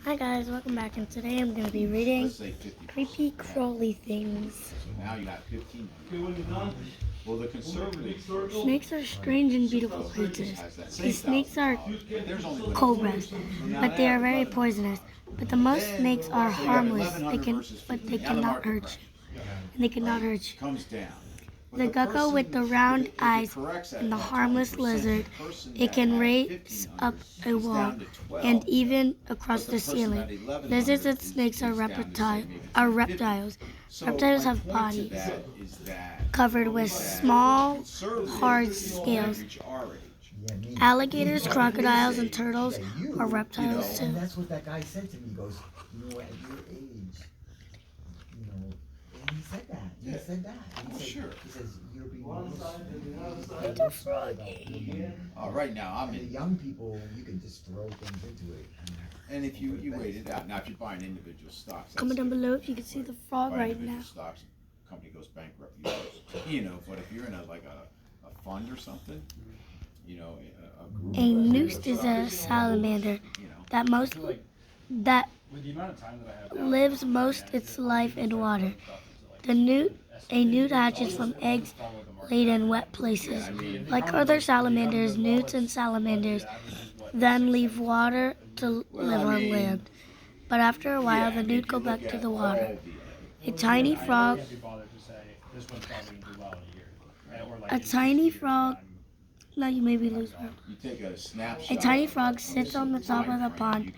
Hi guys, welcome back, and today I'm going to be reading Creepy Crawly Things. So now you got 15. Well, the conservative Snakes are strange and beautiful creatures. These snakes are cobras, but they are very poisonous. But the most snakes are harmless, but they cannot hurt you. And they cannot hurt you. comes down. The gecko with the round eyes and the harmless lizard, it can raise up a wall and even across the ceiling. Lizards and snakes are reptiles. Reptiles have bodies covered with small, hard scales. Alligators, crocodiles, and turtles are reptiles too. And that's what that guy said to me. He goes, at your age, and he said that. He said that. He says, you're being It's a froggy. Right now, I'm the in. young people, you can just throw things into it. And if you wait it out, now if you're buying individual stocks, Comment down below if you can see the frog right now. Stocks, company goes bankrupt. But if you're in a fund or something, a group. A newt is a salamander that lives most its life in water. A newt hatches from eggs laid in wet places. Like other salamanders, newts and salamanders then leave water to live on land. But after a while, the newt go back to the water. A tiny frog now you maybe lose one. A tiny frog sits on the top of the pond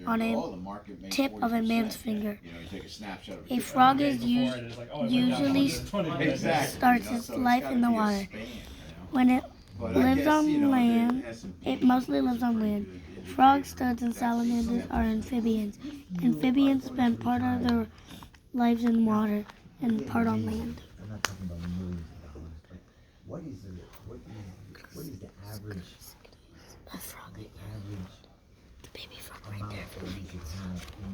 on a tip of a man's finger. A frog usually starts its life in the water. When it lives on land, it mostly lives on land. Frogs, toads, and salamanders are amphibians. Amphibians spend part of their lives in water and part on land. I'm not talking about millions of dollars, but what is the average? A frog. The average. The baby frog right there. In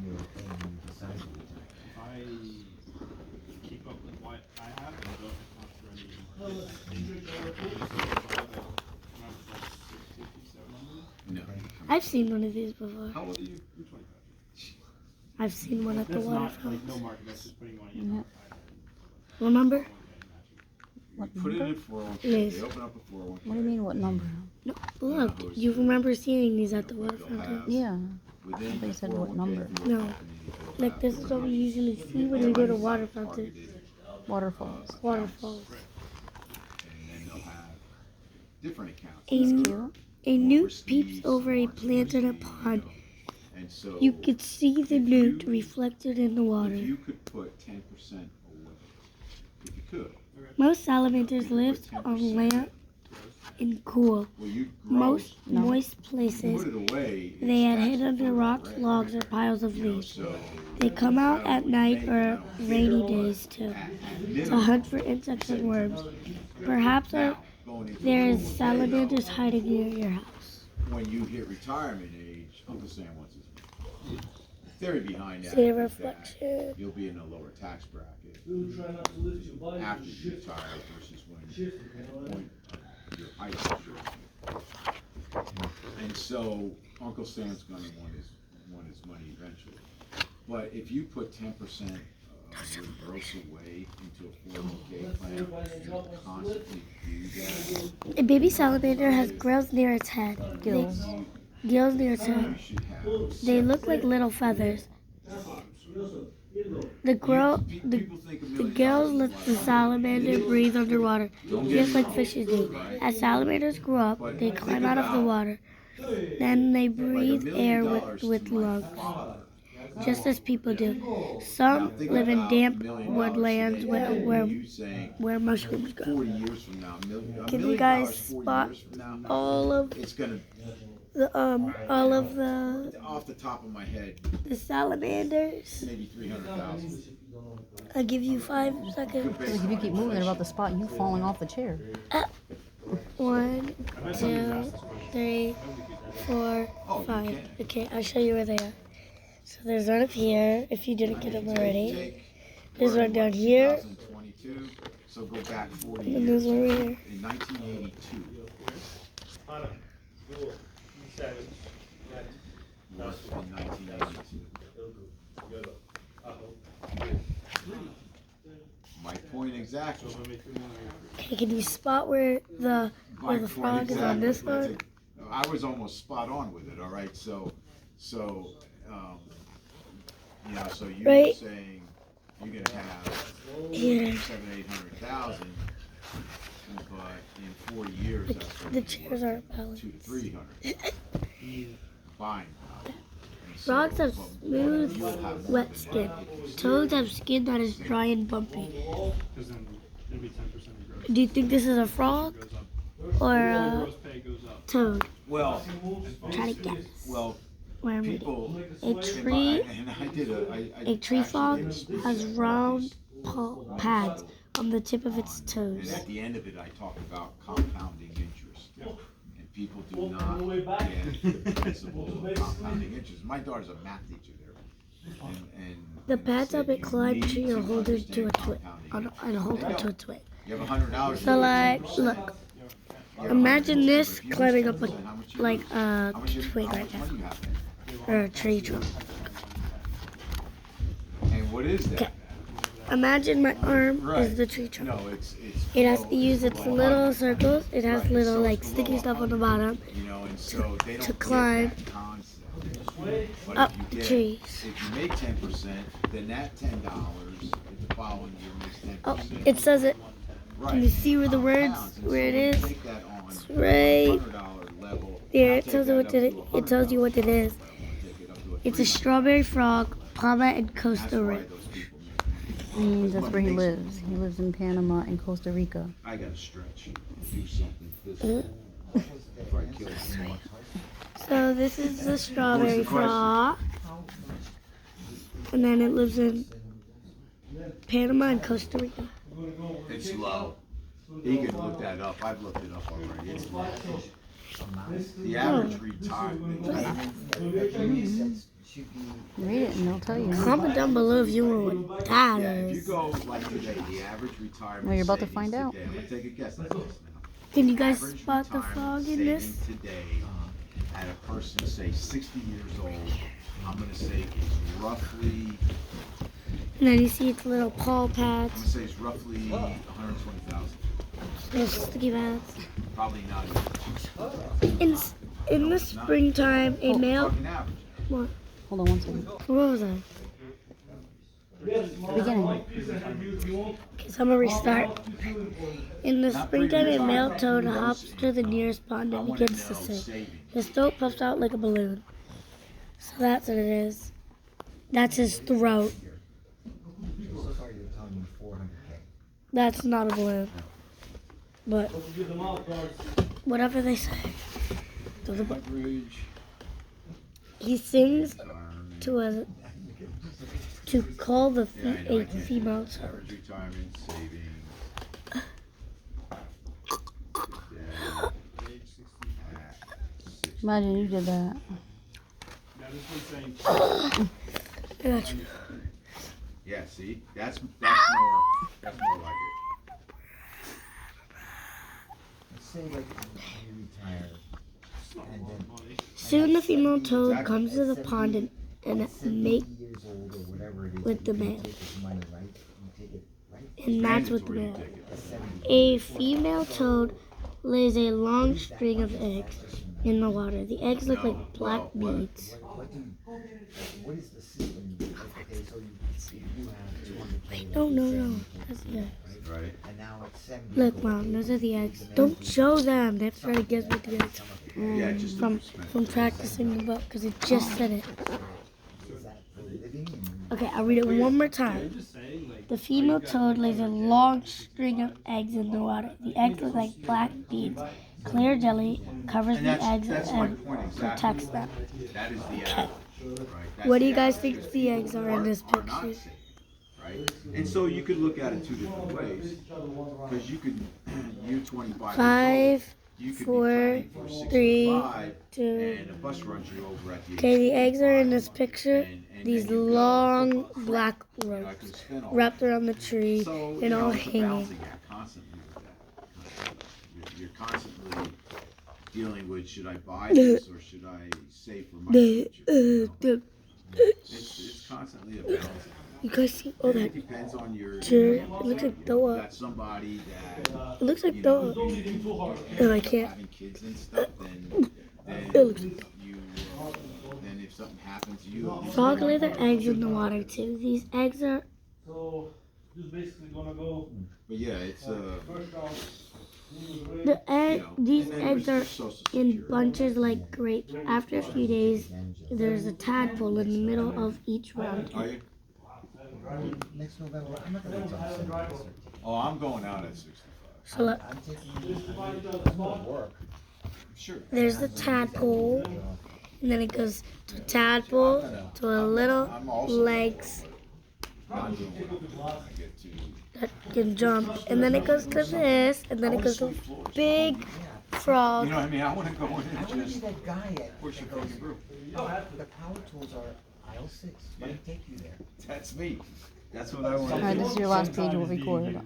your thing, when you decide to retire. If I keep up with what I have, I don't have to No. I've seen one of these before. How old are you? You're 25. I've seen one at the That's not waterfront. no market, that's just putting money in. What number? Put it in 401k. Yes. They open up a 401k. What do you mean, what number? No, look, you remember seeing these at the waterfront too? Yeah. Within I thought you said the what 401k, number. No, like this is what we usually see when we go to waterfronts. Waterfalls. Waterfalls. And then they'll have different accounts. Cute. A newt peeps over a plant in a pond. And so You could see the newt reflected in the if water. you could put 10% away, if you could, Most salamanders live on land in cool, well, you grow, moist places. put it away. They had hid under rocks, logs, or piles of leaves. So They come out at night or rainy days to hunt for insects and worms. Perhaps there is salamanders hiding near your house. when you hit retirement age, Uncle Sam wants his theory behind that. See the is that reflection. You'll be in a lower tax bracket after you retire versus when your height is. And so Uncle Sam's gonna want his money eventually. But if you put 10% of your gross away into a 401k plan, and constantly do that, A baby salamander has gills near its head. Gills. Gills near its head. you should have. They look like little feathers. The gills let the salamander breathe underwater, just like fishes do. As salamanders grow up, they climb out of the water. Then they breathe air with lungs, just as people do. Some live in damp woodlands where mushrooms grow. 40 years from now, Can you guys spot all of it's gonna, the off the top of my head, salamanders? maybe 300,000. I'll give you 5 seconds. Like if you keep moving, they're about to spot you falling off the chair. 1, 2, 3, 4, 5. Okay, I'll show you where they are. So there's one up here, if you didn't get them already. There's one down here. 2022, so go back 40 And years. there's one over here. In 1982. Was in 1982. exactly. Okay, can you spot where the frog is on this one? I was almost spot on with it, all right, so, you know, so you were Right. saying you're gonna have Here. 700,000-800,000, but in 4 years, that's The gonna be chairs worth aren't balanced. 200 to 300. Buying power. And so, Frogs have but smooth, you'll have more wet than skin. that if you Toads have skin that is dry and bumpy. Because then it'll be 10% of gross. Do you think this is a frog Goes up. or a Gross pay goes up. toad? Well, Try to guess. well, Where I'm reading. people. A tree, And I did I a tree actually frog did a speech has about round this. pads on the tip of its And toes. at the end of it, I talk about compounding interest. And people do not get the principle of compounding interest. My daughter's a math teacher there. And The pads said help it you climb need tree or to hold it to a understand twig. compounding And hold interest. it to a twig. You have $100. So like, look, imagine this climbing up like a twig right now, or a tree trunk. And what is that? Okay. Imagine my arm Right. is the tree trunk. No, it's It has to use its below little 100. circles. It has Right, little so like it's sticky below stuff on the 100, bottom You know, and so they don't to get climb that concept. But up if you the get, trees. if you make 10%, then that $10 the following year makes 10%. Oh, it says it. Right. Can you see where the words, Compounds, and where it so when you is? take that on It's a right $100 level, there. I'll It take tells you that what up it. to a It tells you what it is. $100 level and take it up to a It's a $300 strawberry frog, Palma in That's Costa why Rica. those people make money. That's where he lives. He lives in Panama and Costa Rica. I gotta stretch, do something physical before I kill someone. So this is the strawberry What's the question? frog, and then it lives in Panama and Costa Rica. It's low. He can look that up. I've looked it up already. It's low. The average retirement. Read it and they'll tell you. Comment down below if you know what that Yeah, if you is. go like today, the average retirement. Well, you're about to savings find out. today, I'm gonna take a guess at this now. Can you guys Average spot the retirement frog in this? savings today, at a person say 60 years old, I'm gonna say is roughly. And then you see its little paw I'm pads, gonna say it's roughly 120,000. little sticky pads. Probably not even. In the springtime, a male. Talking average. What? Hold on one second. What was I? Beginning. Okay, so I'm gonna restart. In the springtime, a male toad hops to the nearest pond I and wanna begins to know sing. savings. His throat puffs out like a balloon. So that's what it is. That's his throat. So far you're telling me 400K. That's not a balloon. But whatever they say. To the book. Average He sings retirement. to call the Yeah, I know, I a can't. female toad. Average retirement savings. Age 60. Imagine you did that. Now this one's saying Gotcha. Yeah, see, that's more like it. Let's say like you retire and then money. Soon the female toad Exactly. comes to the pond and 70 mate years old or whatever it is with that the you male. take his money, right? You take it, right? and mats with the Mandatory male. ticket. At 70. A female toad lays a long string of eggs in the water. The eggs look like black beads. What is the system? Okay, so you have 200K. No. That's the eggs. Right. And now it's 70. Look, Mom, those are the eggs. Don't show them. They have to try to guess what the eggs Yeah, just from practicing the book because it just said it. Is that for living? Okay, I'll read it one more They're time. just saying like The female toad lays a long string of eggs in the water. The eggs look like black beads. Clear jelly covers And the eggs that's my and point exactly. protects them. That is the average. Right? That's What do the you guys average. think the eggs are in this Are not picture? safe, right? And so you could look at it two different ways. Because you could, you're 25 years 5, old. You could 4, be planning for 3, 65 2. and a bus runs you over at the Okay, the age eggs are in of this 65, picture. and These then you go, long black you know, I ropes could spin all wrapped around the tree So, and you know, all it's a hanging. balancing act constantly with that. You're constantly dealing with, should I buy this or should I save for my future? You know? It's constantly a balancing act. You guys see all that? It depends on your. Dirt. It looks like you Noah. got somebody that. It looks like you know, Noah. if No, I you're can't. having kids and stuff, then It looks like you, then if something happens to you. at least frogs you lay know. their eggs in the water too. These eggs are So, just basically gonna go But yeah, it's first round. the egg. you know, These and then eggs there's are Social in Security. bunches like grapes. After a few days, there's a tadpole in the middle of each round. Are you? Next November, I'm not gonna wait till December. Oh, I'm going out at 65. So look, I'm taking, I'm gonna work. Sure. there's the tadpole, and then it goes to tadpole to a little I'm also legs not doing what I get to. that can jump, and then it goes to this, and then it goes to big frog. You know what I mean? I want to go in I and wanna be just that guy at, push it fucking through. the power tools are aisle 6, let me take you there. That's me. That's what I want to Alright, do. this is your last page we'll record.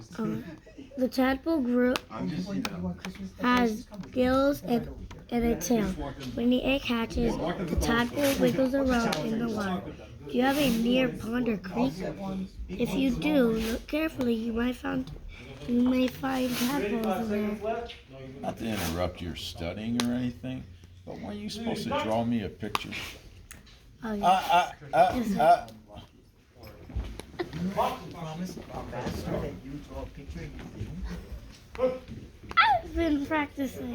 The tadpole grew I'm just, you know. has gills and a tail. When the egg hatches, the tadpole wiggles around in the water. Do you have a near pond or creek? If you do, look carefully. You may find tadpoles in there. Not to interrupt your studying or anything, but when are you supposed to draw me a picture? Oh yeah. You promised Master that you draw a picture and you didn't? I've been practicing.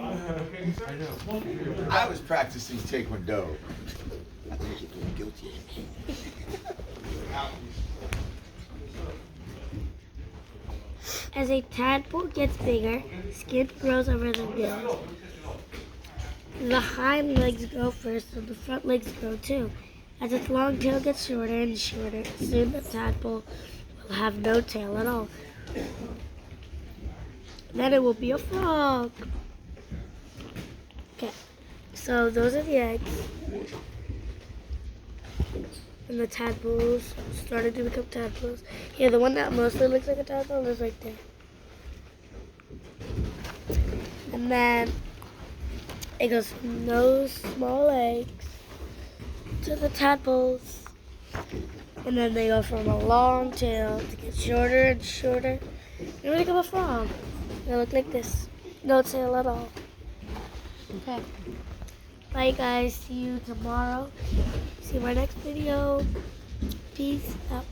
I was practicing Taekwondo. I think you're feeling guilty. As a tadpole gets bigger, skin grows over the bill. The hind legs grow first, so the front legs grow too. As its long tail gets shorter and shorter, soon the tadpole will have no tail at all. Then it will be a frog. Okay, so those are the eggs. And the tadpoles started to become tadpoles. Yeah, the one that mostly looks like a tadpole is right there. And then it goes from those small eggs to the tadpoles. And then they go from a long tail to get shorter and shorter. And they become a frog. They look like this. No tail at all. Okay. Bye guys. See you tomorrow. See my next video. Peace out.